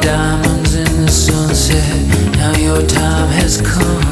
Diamonds in the sunset. Now your time has come.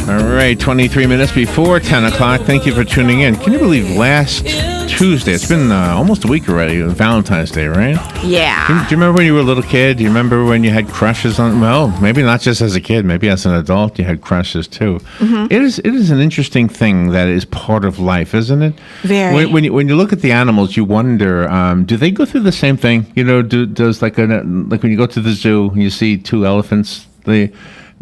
All right, 23 minutes before 10 o'clock. Thank you for tuning in. Can you believe last Tuesday, it's been almost a week already, Valentine's Day, right? Yeah. Do you remember when you were a little kid? Do you remember when you had crushes on, well, maybe not just as a kid, maybe as an adult you had crushes too. Mm-hmm. It is an interesting thing that is part of life, isn't it? Very. When you look at the animals, you wonder, do they go through the same thing? You know, does like when you go to the zoo and you see two elephants,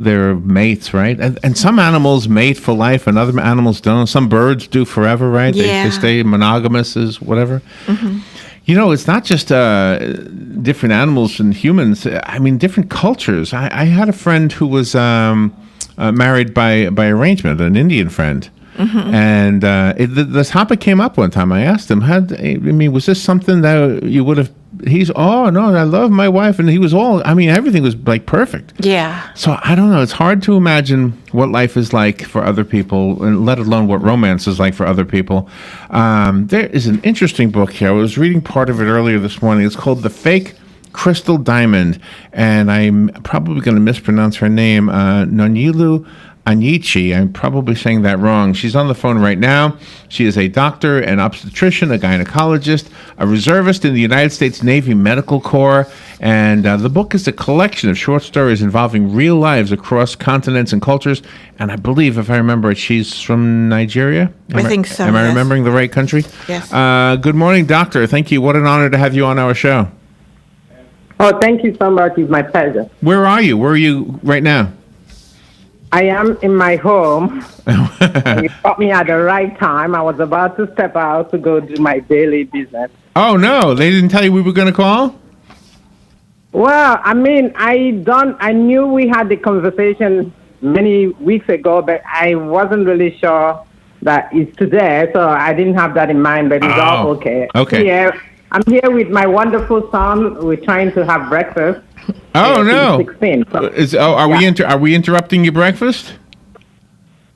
they're mates, right? And some animals mate for life and other animals don't. Some birds do forever, right? Yeah. They stay monogamous as whatever. Mm-hmm. You know, it's not just different animals and humans. I mean, different cultures. I had a friend who was married by arrangement, an Indian friend. Mm-hmm. And the topic came up one time. I asked him, was this something that you would have... oh, no, I love my wife. And he was everything was like perfect. Yeah. So I don't know. It's hard to imagine what life is like for other people, and let alone what romance is like for other people. There is an interesting book here. I was reading part of it earlier this morning. It's called The Fake Crystal Diamond. And I'm probably going to mispronounce her name, Nonyelu. Anyichie, I'm probably saying that wrong. She's on the phone right now. She is a doctor, an obstetrician, a gynecologist, a reservist in the United States Navy Medical Corps, and the book is a collection of short stories involving real lives across continents and cultures, and I believe, if I remember it, she's from Nigeria? I think so, Am I yes. remembering the right country? Yes. Good morning, doctor. Thank you. What an honor to have you on our show. Oh, thank you so much. It's my pleasure. Where are you? Where are you right now? I am in my home. You caught me at the right time. I was about to step out to go do my daily business. Oh, no. They didn't tell you we were going to call? Well, I knew we had the conversation many weeks ago, but I wasn't really sure that it's today, so I didn't have that in mind, but it's all okay. Okay. I'm here with my wonderful son. We're trying to have breakfast. Oh, no. 16. So, are we interrupting your breakfast?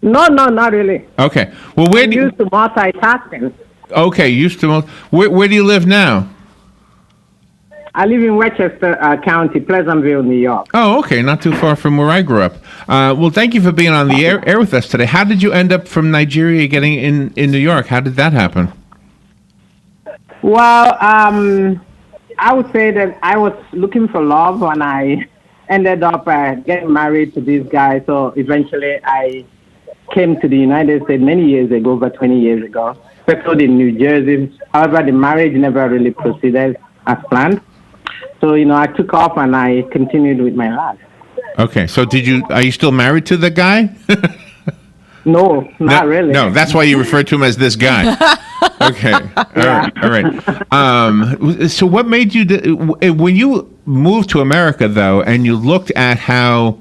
No, not really. Okay. Well, where do you... used to multitasking. Okay, where do you live now? I live in Westchester County, Pleasantville, New York. Oh, okay. Not too far from where I grew up. Well, thank you for being on the air with us today. How did you end up from Nigeria getting in New York? How did that happen? Well, I would say that I was looking for love when I ended up getting married to this guy. So eventually I came to the United States many years ago, over 20 years ago, settled in New Jersey. However, the marriage never really proceeded as planned. So, I took off and I continued with my life. Okay. So are you still married to the guy? No, not really. No, that's why you refer to him as this guy. Okay. All right. So what made you, when you moved to America, though, and you looked at how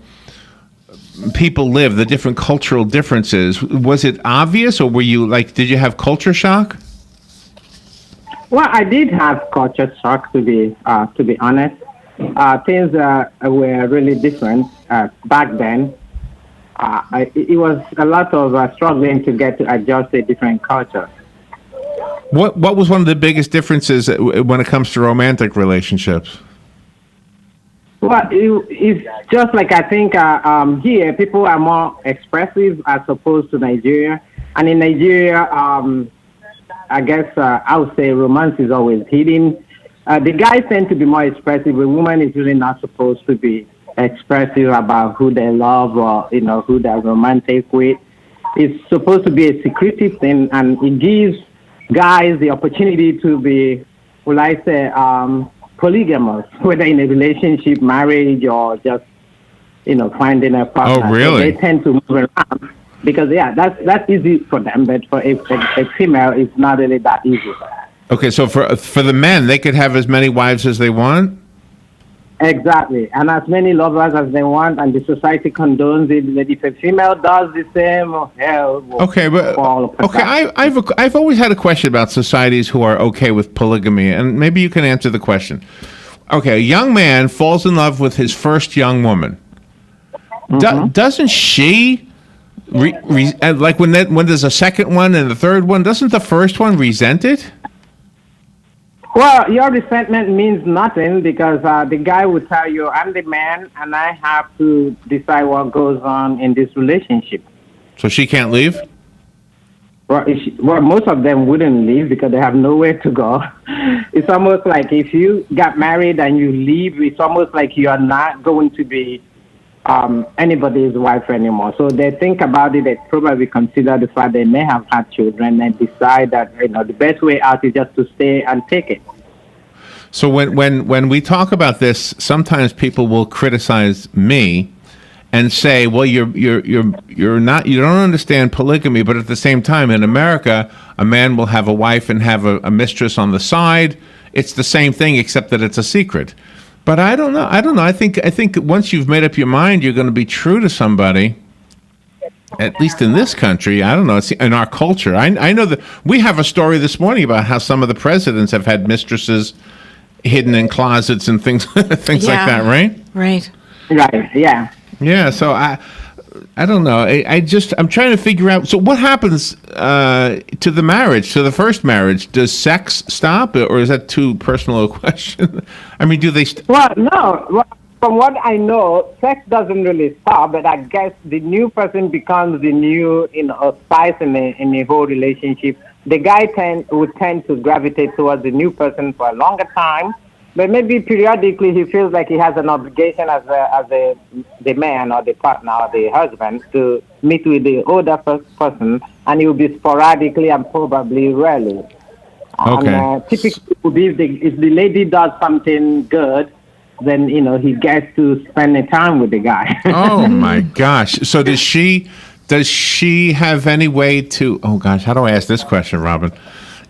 people live, the different cultural differences, was it obvious, or were you did you have culture shock? Well, I did have culture shock, to be honest. Things were really different back then. It was a lot of struggling to get to adjust to a different culture. What was one of the biggest differences when it comes to romantic relationships? Well, it's just like I think here people are more expressive as opposed to Nigeria. And in Nigeria, I guess I would say romance is always hidden. The guys tend to be more expressive. A woman is really not supposed to be expressive about who they love or who they're romantic with. It's supposed to be a secretive thing, and it gives guys the opportunity to be, polygamous, whether in a relationship, marriage, or just finding a partner. Oh, really? So they tend to move around because that's easy for them, but for a female, it's not really that easy. Okay, so for the men, they could have as many wives as they want? Exactly, and as many lovers as they want, and the society condones it. That if a female does the same, hell will fall apart. Okay, I've always had a question about societies who are okay with polygamy, and maybe you can answer the question. Okay, a young man falls in love with his first young woman. Mm-hmm. Doesn't she, when there's a second one and the third one, doesn't the first one resent it? Well, your resentment means nothing because the guy will tell you, I'm the man and I have to decide what goes on in this relationship. So she can't leave? Well, most of them wouldn't leave because they have nowhere to go. It's almost like if you got married and you leave, it's almost like you are not going to be anybody's wife anymore. So they think about it. They probably consider the fact they may have had children and decide that the best way out is just to stay and take it. So when we talk about this, sometimes people will criticize me and say, "Well, you're not, you don't understand polygamy." But at the same time, in America, a man will have a wife and have a mistress on the side. It's the same thing, except that it's a secret. But I don't know. I think once you've made up your mind, you're going to be true to somebody. At least in this country, I don't know. It's in our culture. I know that we have a story this morning about how some of the presidents have had mistresses hidden in closets and things things like that. Right. Right. Yeah. Yeah, so I don't know. I'm trying to figure out. So what happens to the marriage, to the first marriage? Does sex stop, or is that too personal a question? I mean, do they? Well, no. Well, from what I know, sex doesn't really stop, but I guess the new person becomes the new, spice in the whole relationship. The guy would tend to gravitate towards the new person for a longer time. But maybe periodically he feels like he has an obligation as the man or the partner or the husband to meet with the older person, and it will be sporadically and probably rarely. Okay. And typically, it would be if the lady does something good, then he gets to spend the time with the guy. Oh my gosh! So does she have any way to? Oh gosh, how do I ask this question, Robin?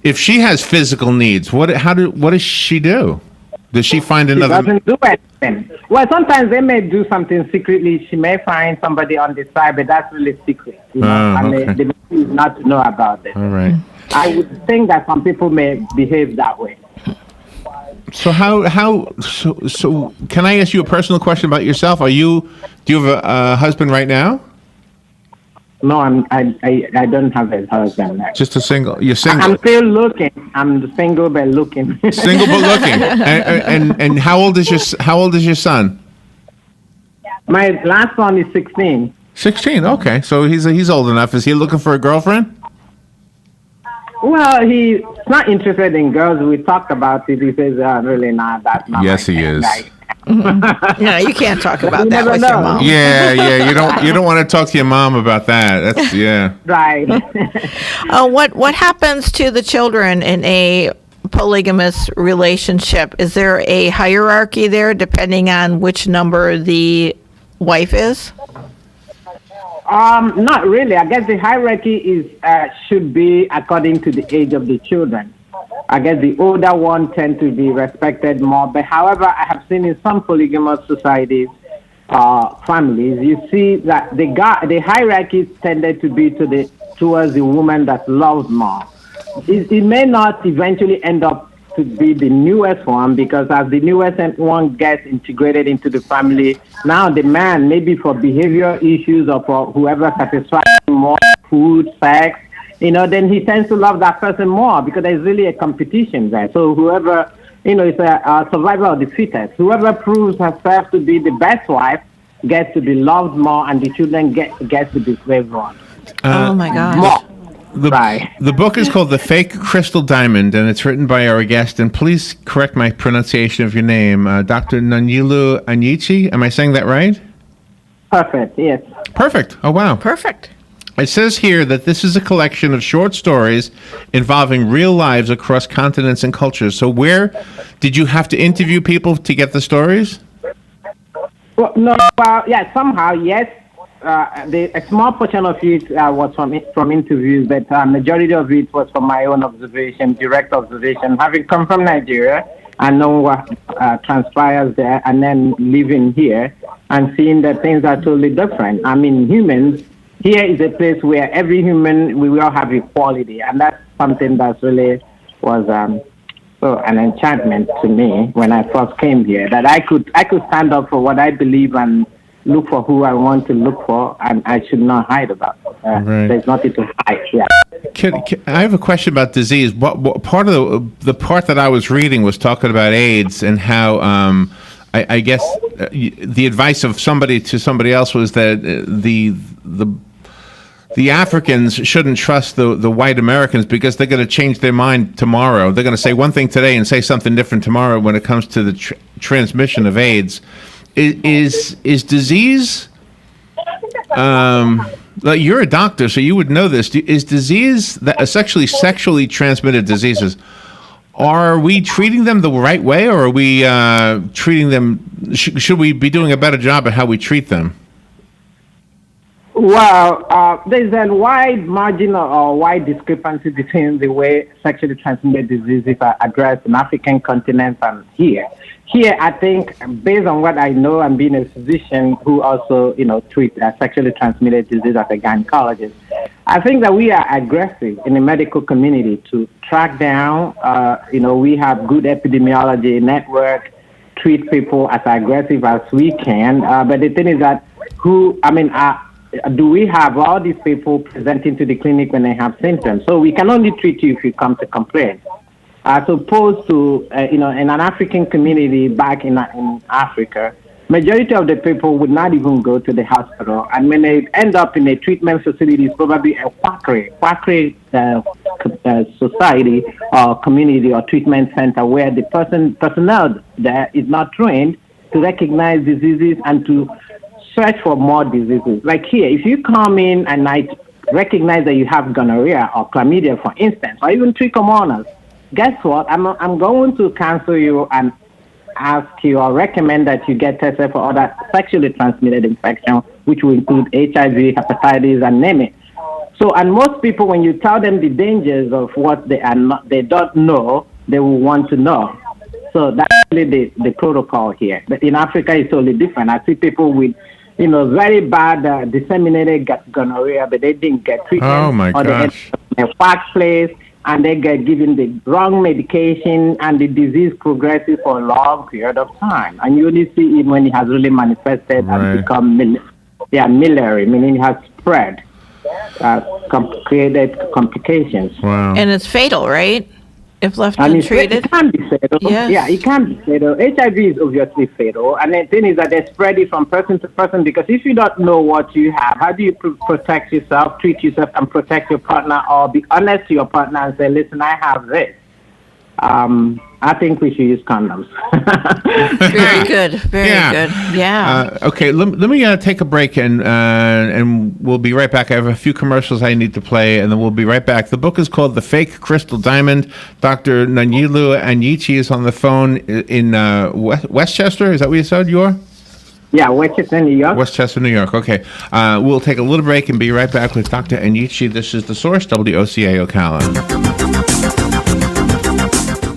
If she has physical needs, what does she do? Does she find another? She doesn't do anything. Well, sometimes they may do something secretly. She may find somebody on the side, but that's really secret. Okay. They may not to know about it. All right. I would think that some people may behave that way. So so can I ask you a personal question about yourself? Do you have a husband right now? No, I don't have a husband. Just a single. You're single. I'm still looking. I'm single but looking. Single but looking. And how old is your son? My last son is 16. 16. Okay, so he's old enough. Is he looking for a girlfriend? Well, he's not interested in girls. We talked about it. He says, really not. That's not. Yes, he is. Yeah, you can't talk about that with your mom. Yeah. You don't want to talk to your mom about that. That's Right. What happens to the children in a polygamous relationship? Is there a hierarchy there depending on which number the wife is? Not really. I guess the hierarchy should be according to the age of the children. I guess the older one tend to be respected more. But however, I have seen in some polygamous societies, families, you see that the hierarchy tended to be towards the woman that's loved more. It may not eventually end up to be the newest one, because as the newest one gets integrated into the family, now the man, maybe for behavioral issues or for whoever satisfies more food, sex, then he tends to love that person more because there's really a competition there. So whoever, it's a survival of the fittest. Whoever proves herself to be the best wife gets to be loved more, and the children gets to be favored on. Oh my gosh. More. The book is called The Fake Crystal Diamond, and it's written by our guest. And please correct my pronunciation of your name, Dr. Nonyelu Anyichie. Am I saying that right? Perfect, yes. Perfect. Oh, wow. Perfect. It says here that this is a collection of short stories involving real lives across continents and cultures. So where did you have to interview people to get the stories? Well, no, yeah, somehow, yes. A small portion of it was from interviews, but majority of it was from my own observation, direct observation. Having come from Nigeria, I know what transpires there, and then living here and seeing that things are totally different. I mean, humans, here is a place where every human, we all have equality, and that's something that really was an enchantment to me when I first came here, that I could stand up for what I believe and look for who I want to look for, and I should not hide about it. Right. There's nothing to hide. Yeah. I have a question about disease. What part of the part that I was reading was talking about AIDS and how I guess the advice of somebody to somebody else was that the Africans shouldn't trust the white Americans because they're going to change their mind tomorrow. They're going to say one thing today and say something different tomorrow when it comes to the transmission of AIDS. Is disease? You're a doctor, so you would know this. Is disease sexually transmitted diseases? Are we treating them the right way, or are we treating them? Should we be doing a better job at how we treat them? Well, there's a wide margin or wide discrepancy between the way sexually transmitted diseases are addressed in African continent and here. Here, I think, based on what I know and being a physician who also, treat sexually transmitted disease as a gynecologist, I think that we are aggressive in the medical community to track down. We have good epidemiology network, treat people as aggressive as we can. But the thing is that do we have all these people presenting to the clinic when they have symptoms? So we can only treat you if you come to complain. As opposed to, in an African community back in Africa, majority of the people would not even go to the hospital. And when they end up in a treatment facility, it's probably a quackery society or community or treatment center where the personnel there is not trained to recognize diseases and to search for more diseases. Like here, if you come in and I recognize that you have gonorrhea or chlamydia, for instance, or even trichomonas, guess what? I'm going to cancel you and ask you or recommend that you get tested for other sexually transmitted infection, which will include HIV, hepatitis, and name it. So, and most people, when you tell them the dangers of what they don't know, they will want to know. So that's really the protocol here. But in Africa, it's totally different. I see people with very bad disseminated gonorrhea, but they didn't get treatment. Oh my gosh! Or they workplace, and they get given the wrong medication, and the disease progresses for a long period of time. And you only see it when it has really manifested and become miliary, meaning it has spread, created complications. Wow! And it's fatal, right? If left and untreated? It can be fatal. Yes. Yeah, it can be fatal. HIV is obviously fatal. And the thing is that they spread it from person to person, because if you don't know what you have, how do you protect yourself, treat yourself, and protect your partner, or be honest to your partner and say, listen, I have this. I think we should use condoms. Very good. Very good. Yeah. Okay, let me take a break, and we'll be right back. I have a few commercials I need to play, and then we'll be right back. The book is called The Fake Crystal Diamond. Dr. Nonyelu Anyichie is on the phone in Westchester. Is that what you said you are? Yeah, Westchester, New York. Westchester, New York. Okay. We'll take a little break and be right back with Dr. Anyichie. This is The Source, WOCA Ocala.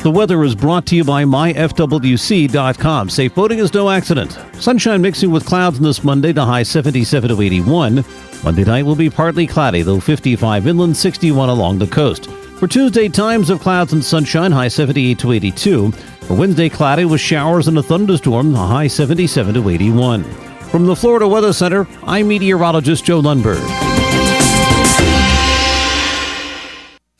The weather is brought to you by myfwc.com. Safe boating is no accident. Sunshine mixing with clouds this Monday, to high 77 to 81. Monday night will be partly cloudy, though 55 inland, 61 along the coast. For Tuesday, times of clouds and sunshine, high 78 to 82. For Wednesday, cloudy with showers and a thunderstorm, a high 77 to 81. From the Florida Weather Center, I'm meteorologist Joe Lundberg.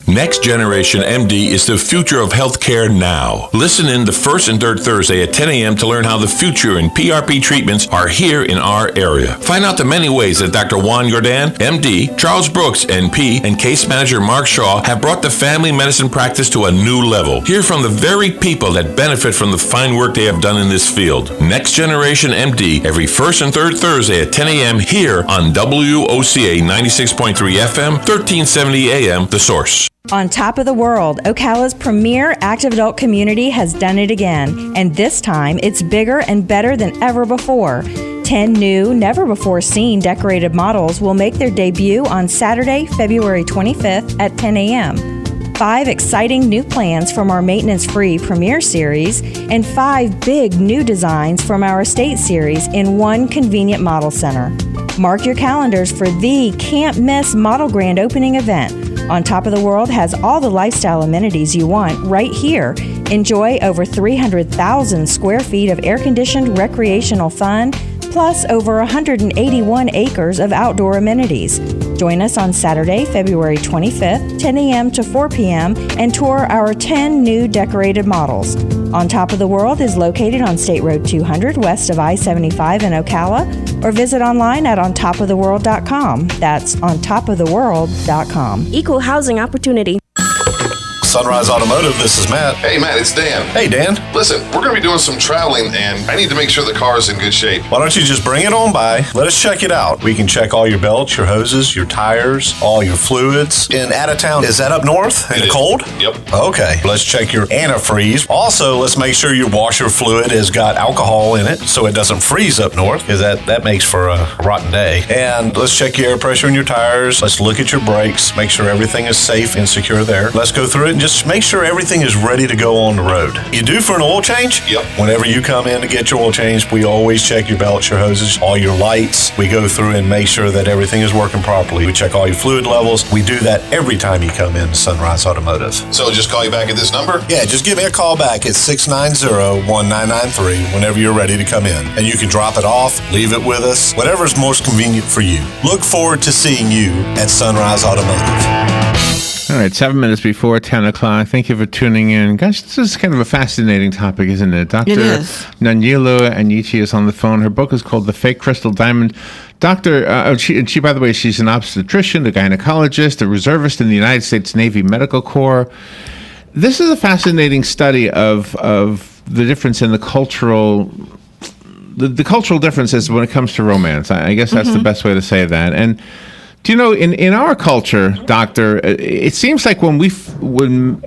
Next Generation MD is the future of healthcare now. Listen in the first and third Thursday at 10 a.m. to learn how the future in PRP treatments are here in our area. Find out the many ways that Dr. Juan Jordan, MD, Charles Brooks, NP, and case manager Mark Shaw have brought the family medicine practice to a new level. Hear from the very people that benefit from the fine work they have done in this field. Next Generation MD, every first and third Thursday at 10 a.m. here on WOCA 96.3 FM, 1370 AM, The Source. On top of the world, Ocala's premier active adult community has done it again, and this time it's bigger and better than ever before. 10 new, never-before-seen decorated models will make their debut on Saturday, February 25th at 10 a.m. 5 exciting new plans from our maintenance-free Premier Series, and 5 big new designs from our Estate Series in one convenient model center. Mark your calendars for the can't-miss model grand opening event. On Top of the World has all the lifestyle amenities you want right here. Enjoy over 300,000 square feet of air-conditioned recreational fun, plus over 181 acres of outdoor amenities. Join us on Saturday, February 25th, 10 a.m. to 4 p.m., and tour our 10 new decorated models. On Top of the World is located on State Road 200 west of I-75 in Ocala, or visit online at ontopoftheworld.com. That's ontopoftheworld.com. Equal housing opportunity. Sunrise Automotive, this is Matt. Hey, Matt, it's Dan. Hey, Dan. Listen, we're going to be doing some traveling, and I need to make sure the car is in good shape. Why don't you just bring it on by? Let us check it out. We can check all your belts, your hoses, your tires, all your fluids. In out of town, is that up north in the cold? Yep. Okay. Let's check your antifreeze. Also, let's make sure your washer fluid has got alcohol in it so it doesn't freeze up north, because that makes for a rotten day. And let's check your air pressure in your tires. Let's look at your brakes, make sure everything is safe and secure there. Let's go through it and just make sure everything is ready to go on the road. You due for an oil change? Yep. Whenever you come in to get your oil change, we always check your belts, your hoses, all your lights. We go through and make sure that everything is working properly. We check all your fluid levels. We do that every time you come in to Sunrise Automotive. So just call you back at this number? Yeah, just give me a call back at 690-1993 whenever you're ready to come in. And you can drop it off, leave it with us, whatever's most convenient for you. Look forward to seeing you at Sunrise Automotive. All right, 7 minutes before 10 o'clock. Thank you for tuning in. Guys, this is kind of a fascinating topic, isn't it? Dr. Nonyelu Anyichie is on the phone. Her book is called The Fake Crystal Diamond. She, by the way, she's an obstetrician, a gynecologist, a reservist in the United States Navy Medical Corps. This is a fascinating study of the difference in the cultural differences when it comes to romance. I guess that's the best way to say that. And do you know, in our culture, Doctor, it seems like when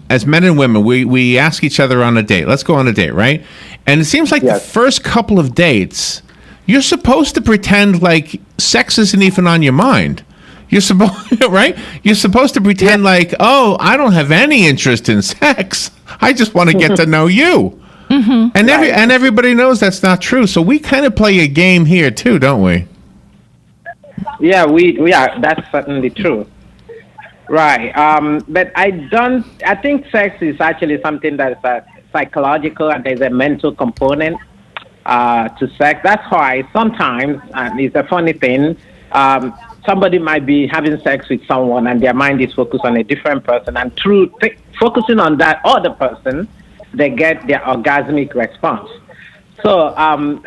as men and women, we ask each other on a date, let's go on a date, right? And it seems like the first couple of dates, you're supposed to pretend like sex isn't even on your mind. You're supposed, right? You're supposed to pretend like, oh, I don't have any interest in sex. I just want to get to know you. And everybody knows that's not true. So we kind of play a game here too, don't we? Yeah, we are. That's certainly true. Right. But I think sex is actually something that is psychological, and there's a mental component to sex. That's why sometimes, and it's a funny thing, somebody might be having sex with someone and their mind is focused on a different person, and through focusing on that other person, they get their orgasmic response. So, and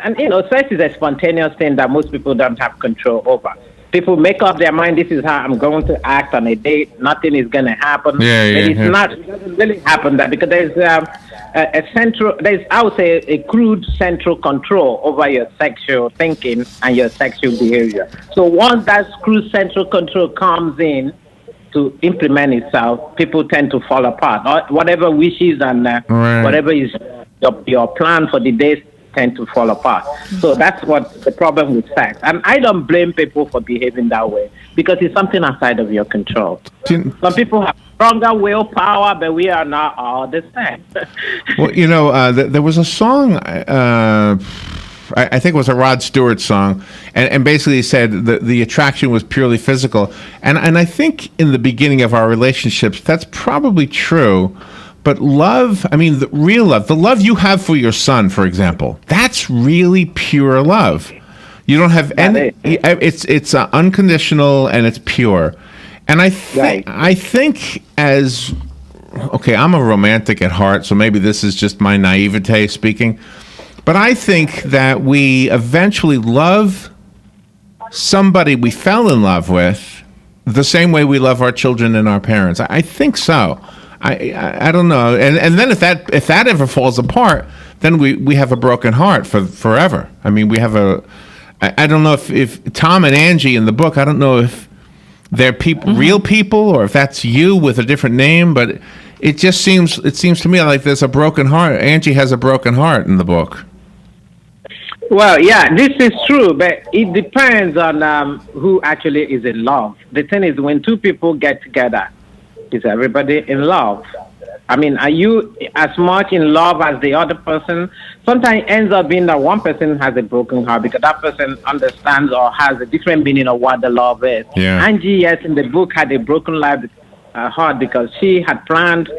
sex is a spontaneous thing that most people don't have control over. People make up their mind, this is how I'm going to act on a date, nothing is going to happen. It doesn't really happen that, because there's I would say a crude central control over your sexual thinking and your sexual behavior. So once that crude central control comes in to implement itself, people tend to fall apart. Or whatever wishes and whatever is your plan for the day tend to fall apart. So that's what the problem with sex. And I don't blame people for behaving that way, because it's something outside of your control. Some people have stronger willpower, but we are not all the same. Well, there was a song, I think it was a Rod Stewart song, and basically said that the attraction was purely physical. And I think in the beginning of our relationships, that's probably true. But love, the real love, the love you have for your son, for example, that's really pure love. You don't have any, it's unconditional and it's pure. And I think I'm a romantic at heart, so maybe this is just my naivete speaking, but I think that we eventually love somebody we fell in love with the same way we love our children and our parents. I think so. I don't know, and then if that ever falls apart, then we have a broken heart for forever. We have I don't know if Tom and Angie in the book, I don't know if they're real people, or if that's you with a different name, but it seems to me like there's a broken heart. Angie has a broken heart in the book. Well, yeah, this is true, but it depends on who actually is in love. The thing is, when two people get together, is everybody in love? Are you as much in love as the other person? Sometimes it ends up being that one person has a broken heart because that person understands or has a different meaning of what the love is. Yeah. Angie, yes, in the book had a broken heart because she had planned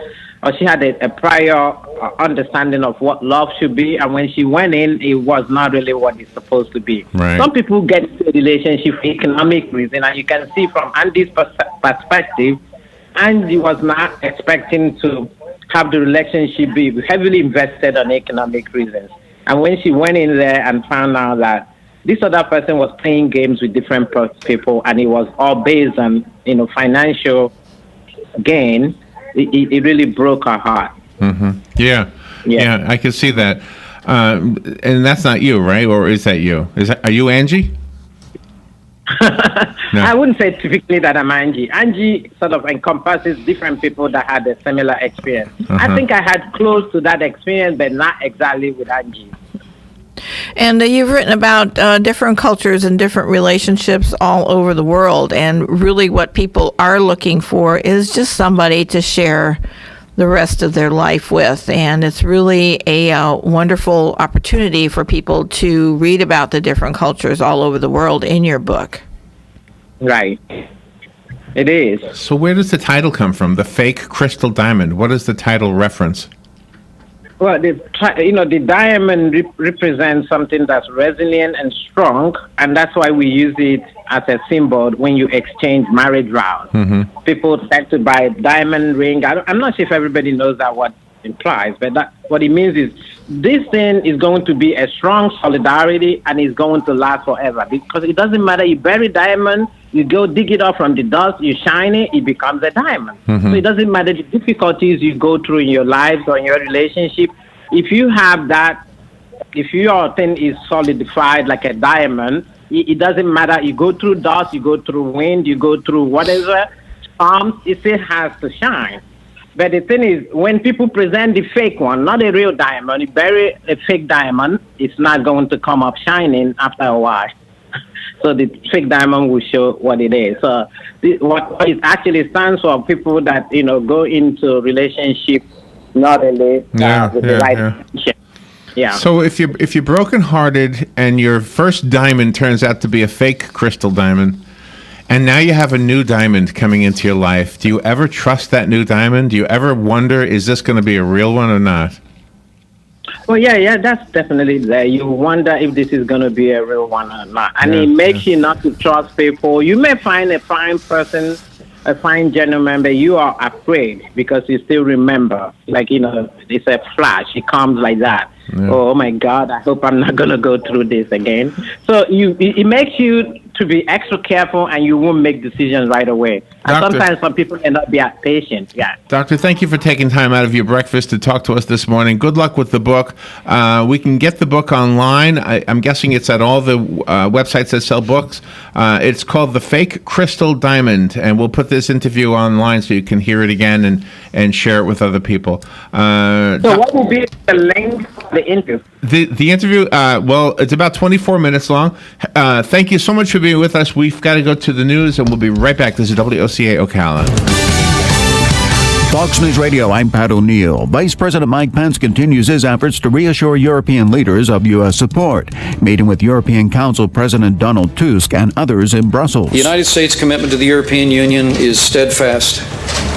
or she had a prior understanding of what love should be, and when she went in, it was not really what it's supposed to be. Right. Some people get into a relationship for economic reason, and you can see from Andy's perspective, Andy was not expecting to have the relationship be heavily invested on economic reasons. And when she went in there and found out that this other person was playing games with different people, and it was all based on, financial gain, it really broke her heart. Mm-hmm. Yeah, I can see that. And that's not you, right? Or is that you? Are you Angie? No. I wouldn't say typically that I'm Angie. Angie sort of encompasses different people that had a similar experience. I think I had close to that experience, but not exactly with Angie. And you've written about different cultures and different relationships all over the world. And really what people are looking for is just somebody to share the rest of their life with. And it's really a wonderful opportunity for people to read about the different cultures all over the world in your book. Right. It is. So where does the title come from? The Fake Crystal Diamond. What does the title reference? Well, the diamond represents something that's resilient and strong, and that's why we use it as a symbol when you exchange marriage vows. Mm-hmm. People tend to buy a diamond ring. I'm not sure if everybody knows that what it implies, but what it means is this thing is going to be a strong solidarity, and it's going to last forever. Because it doesn't matter, you bury diamond, you go dig it up from the dust, you shine it, it becomes a diamond. Mm-hmm. So it doesn't matter the difficulties you go through in your lives or in your relationship. If you have that, if your thing is solidified like a diamond, it doesn't matter. You go through dust, you go through wind, you go through whatever storms, it still has to shine. But the thing is, when people present the fake one, not a real diamond, you bury a fake diamond, it's not going to come up shining after a while. So the fake diamond will show what it is. So what it actually stands for, people that go into relationship not really with the right relationship. Yeah. So if you're brokenhearted and your first diamond turns out to be a fake crystal diamond, and now you have a new diamond coming into your life, do you ever trust that new diamond? Do you ever wonder, is this going to be a real one or not? Well, yeah, that's definitely there. You wonder if this is going to be a real one or not. And it makes you not to trust people. You may find a fine person, a fine gentleman, but you are afraid because you still remember. Like, it's a flash. It comes like that. Yeah. Oh, my God, I hope I'm not going to go through this again. So it makes you to be extra careful, and you won't make decisions right away. And Doctor, sometimes some people may not be as patient. Yeah. Doctor, thank you for taking time out of your breakfast to talk to us this morning. Good luck with the book. We can get the book online. I'm guessing it's at all the websites that sell books. It's called The Fake Crystal Diamond, and we'll put this interview online so you can hear it again and share it with other people. So what will be the link for the interview? The interview, it's about 24 minutes long. Thank you so much for being with us. We've got to go to the news, and we'll be right back. This is WOCA Ocala. Fox News Radio, I'm Pat O'Neill. Vice President Mike Pence continues his efforts to reassure European leaders of U.S. support, meeting with European Council President Donald Tusk and others in Brussels. The United States' commitment to the European Union is steadfast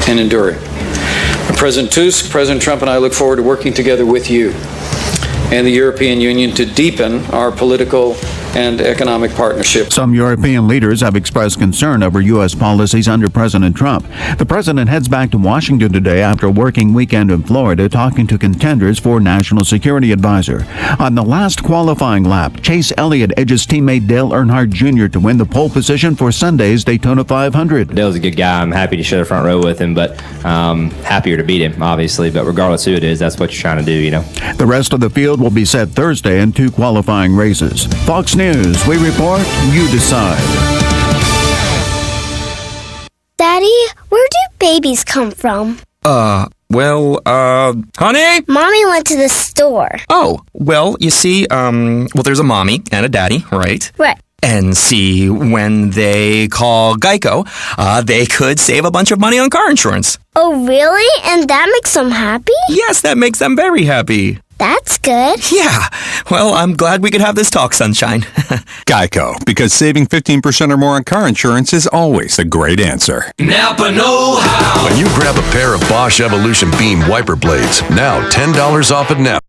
and enduring. President Tusk, President Trump, and I look forward to working together with you and the European Union to deepen our political and economic partnership. Some European leaders have expressed concern over U.S. policies under President Trump. The president heads back to Washington today after a working weekend in Florida, talking to contenders for National Security Advisor. On the last qualifying lap, Chase Elliott edges teammate Dale Earnhardt Jr. to win the pole position for Sunday's Daytona 500. Dale's a good guy. I'm happy to share the front row with him, but happier to beat him, obviously. But regardless who it is, that's what you're trying to do, The rest of the field will be set Thursday in 2 qualifying races. Fox News, we report, you decide. Daddy, where do babies come from? Honey? Mommy went to the store. Oh, well, you see, there's a mommy and a daddy, right? Right. And see, when they call Geico, they could save a bunch of money on car insurance. Oh, really? And that makes them happy? Yes, that makes them very happy. That's good. Yeah. Well, I'm glad we could have this talk, Sunshine. Geico, because saving 15% or more on car insurance is always a great answer. Napa Know How. When you grab a pair of Bosch Evolution Beam wiper blades, now $10 off at Napa.